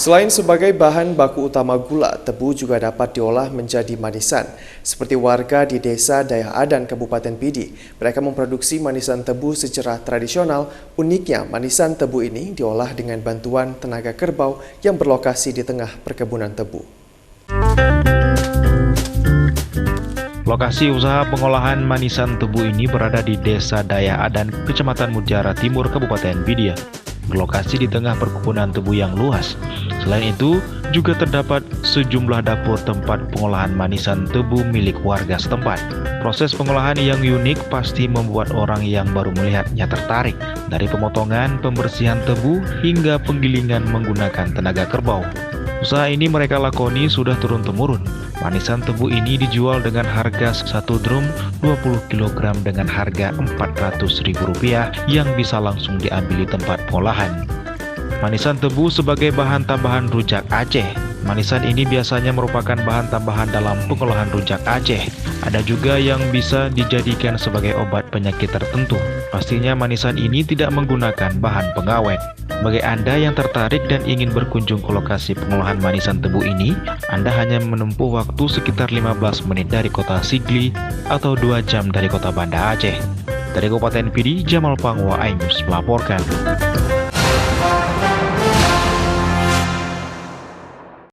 Selain sebagai bahan baku utama gula, tebu juga dapat diolah menjadi manisan. Seperti warga di Desa Daya Adan, Kabupaten Pidi, mereka memproduksi manisan tebu secara tradisional. Uniknya, manisan tebu ini diolah dengan bantuan tenaga kerbau yang berlokasi di tengah perkebunan tebu. Lokasi usaha pengolahan manisan tebu ini berada di Desa Daya Adan, Kecamatan Mutiara Timur, Kabupaten Pidi, berlokasi di tengah perkebunan tebu yang luas. Selain itu, juga terdapat sejumlah dapur tempat pengolahan manisan tebu milik warga setempat. Proses pengolahan yang unik pasti membuat orang yang baru melihatnya tertarik, dari pemotongan, pembersihan tebu, hingga penggilingan menggunakan tenaga kerbau. Usaha ini mereka lakoni sudah turun-temurun. Manisan tebu ini dijual dengan harga 1 drum 20 kg dengan harga Rp400.000 yang bisa langsung diambil di tempat pengolahan. Manisan tebu sebagai bahan tambahan rujak Aceh. Manisan ini biasanya merupakan bahan tambahan dalam pengolahan rujak Aceh. Ada juga yang bisa dijadikan sebagai obat penyakit tertentu. Pastinya manisan ini tidak menggunakan bahan pengawet. Bagi Anda yang tertarik dan ingin berkunjung ke lokasi pengolahan manisan tebu ini, Anda hanya menempuh waktu sekitar 15 menit dari kota Sigli atau 2 jam dari kota Banda Aceh. Dari Kabupaten Pidi, Jamal Pangwa, iNews melaporkan.